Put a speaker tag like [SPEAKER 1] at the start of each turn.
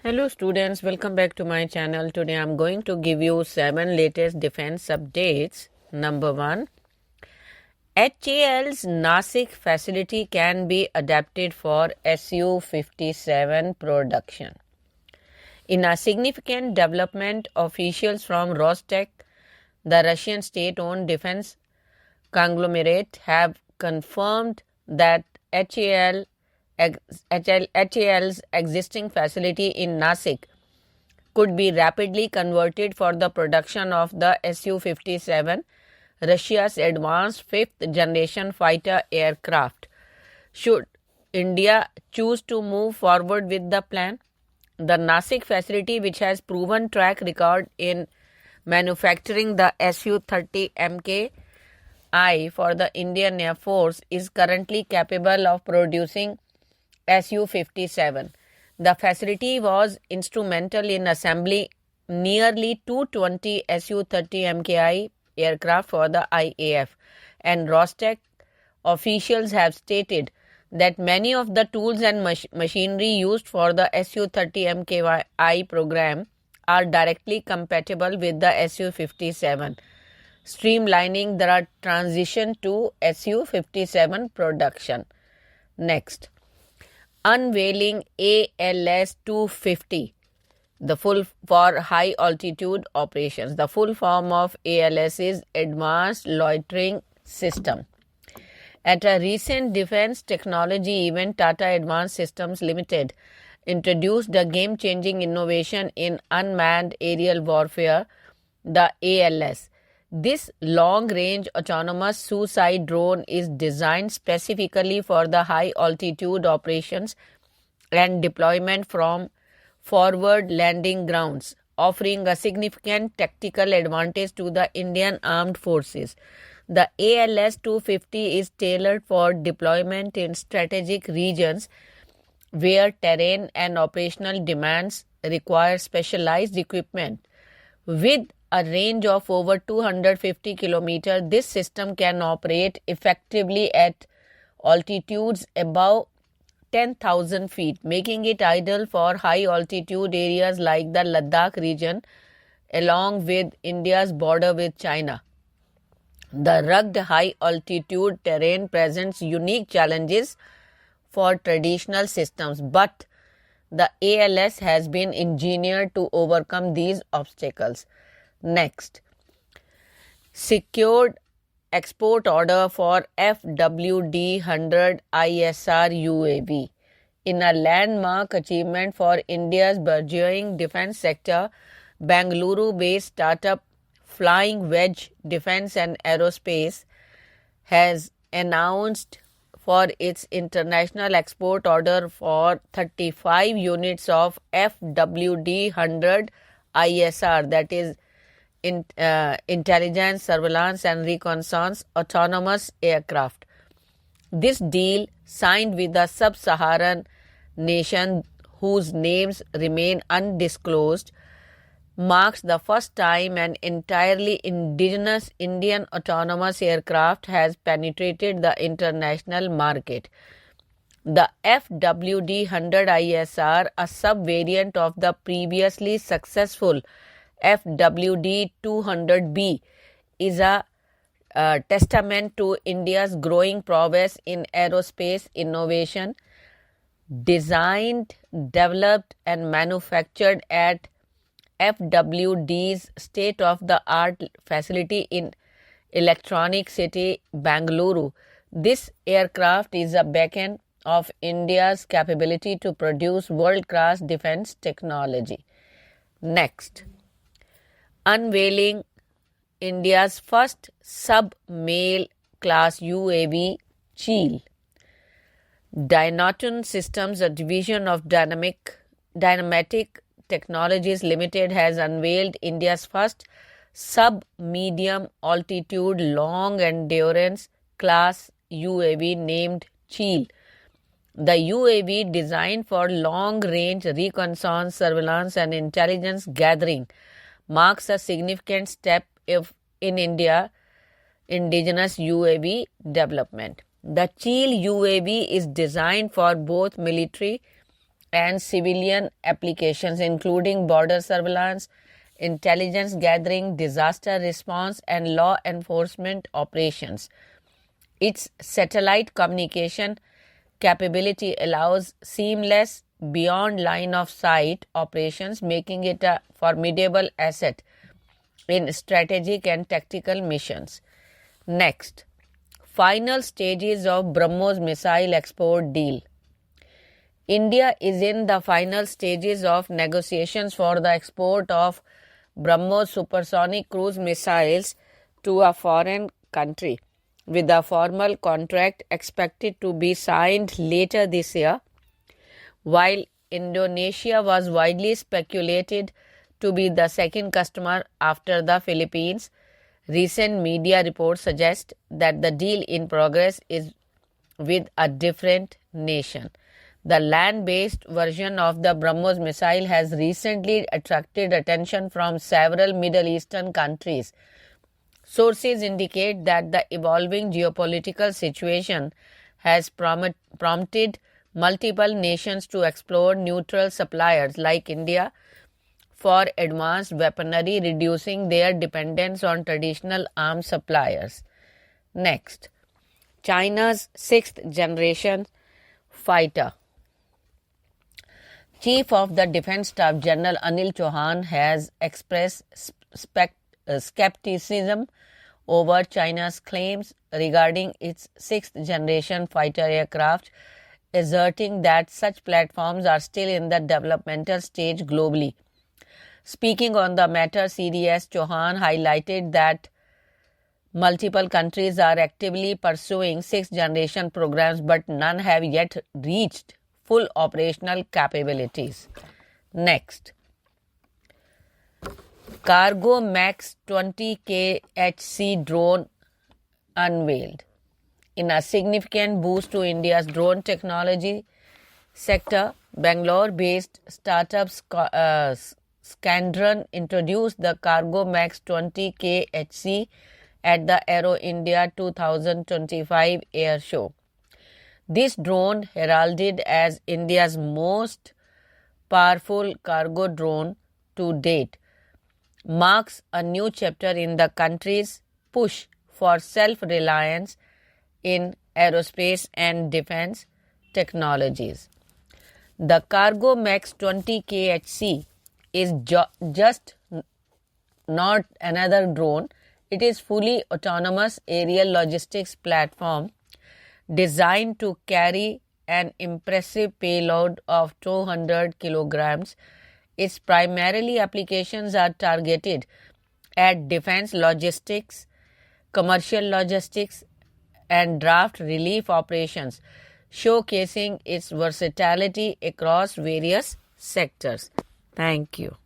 [SPEAKER 1] Hello students, welcome back to my channel. Today I'm going to give you 7 latest defense updates. Number 1, HAL's Nasik facility can be adapted for Su-57 production. In a significant development, officials from Rostec, the Russian state-owned defense conglomerate, have confirmed that HAL's existing facility in Nasik could be rapidly converted for the production of the Su-57, Russia's advanced fifth-generation fighter aircraft. Should India choose to move forward with the plan, the Nasik facility, which has proven track record in manufacturing the Su-30 Mki for the Indian Air Force, is currently capable of producing Su-57. The facility was instrumental in assembling nearly 220 Su-30 Mki aircraft for the IAF, and Rostec officials have stated that many of the tools and machinery used for the Su-30 Mki program are directly compatible with the Su-57, streamlining the transition to Su-57 production. Next, unveiling ALS-250, the full for high altitude operations. The full form of ALS is Advanced Loitering System. At a recent defense technology event, Tata Advanced Systems Limited introduced a game-changing innovation in unmanned aerial warfare, the ALS. This long-range autonomous suicide drone is designed specifically for the high-altitude operations and deployment from forward landing grounds, offering a significant tactical advantage to the Indian Armed Forces. The ALS-250 is tailored for deployment in strategic regions where terrain and operational demands require specialized equipment. With a range of over 250 kilometers, this system can operate effectively at altitudes above 10,000 feet, making it ideal for high-altitude areas like the Ladakh region, along with India's border with China. The rugged high-altitude terrain presents unique challenges for traditional systems, but the ALS has been engineered to overcome these obstacles. Next, secured export order for FWD-100 ISR UAV. In a landmark achievement for India's burgeoning defense sector, Bengaluru-based startup Flying Wedge Defense and Aerospace has announced for its international export order for 35 units of FWD-100 ISR, that is intelligence, surveillance and reconnaissance autonomous aircraft. This deal, signed with a sub-Saharan nation whose names remain undisclosed, marks the first time an entirely indigenous Indian autonomous aircraft has penetrated the international market. The FWD-100 ISR, a sub-variant of the previously successful FWD-200B, is a testament to India's growing prowess in aerospace innovation. Designed, developed and manufactured at FWD's state-of-the-art facility in Electronic City, Bengaluru, this aircraft is a beacon of India's capability to produce world-class defense technology. Next, unveiling India's first sub-mail class UAV, Cheel. Dynaton Systems, a division of Dynamatic Technologies Limited, has unveiled India's first sub-medium altitude long endurance class UAV named Cheel. The UAV, designed for long-range reconnaissance, surveillance and intelligence gathering, marks a significant step in India's indigenous UAV development. The Cheel UAV is designed for both military and civilian applications, including border surveillance, intelligence gathering, disaster response, and law enforcement operations. Its satellite communication capability allows seamless beyond line of sight operations, making it a formidable asset in strategic and tactical missions. Next, final stages of BrahMos missile export deal. India is in the final stages of negotiations for the export of BrahMos supersonic cruise missiles to a foreign country, with a formal contract expected to be signed later this year. While Indonesia was widely speculated to be the second customer after the Philippines, recent media reports suggest that the deal in progress is with a different nation. The land-based version of the BrahMos missile has recently attracted attention from several Middle Eastern countries. Sources indicate that the evolving geopolitical situation has prompted multiple nations to explore neutral suppliers like India for advanced weaponry, reducing their dependence on traditional arms suppliers. Next, China's sixth generation fighter. Chief of the Defense Staff General Anil Chauhan has expressed skepticism over China's claims regarding its sixth generation fighter aircraft, asserting that such platforms are still in the developmental stage globally. Speaking on the matter, CDS Chauhan highlighted that multiple countries are actively pursuing sixth generation programs, but none have yet reached full operational capabilities. Next, Cargo Max 20 KHC drone unveiled. In a significant boost to India's drone technology sector, Bangalore-based startup Scandron introduced the Cargo Max 20 KHC at the Aero India 2025 air show. This drone, heralded as India's most powerful cargo drone to date, marks a new chapter in the country's push for self-reliance in aerospace and defense technologies. The Cargo Max 20 KHC is just not another drone. It is fully autonomous aerial logistics platform designed to carry an impressive payload of 200 kilograms. Its primarily applications are targeted at defense logistics, commercial logistics, and draft relief operations, showcasing its versatility across various sectors. Thank you.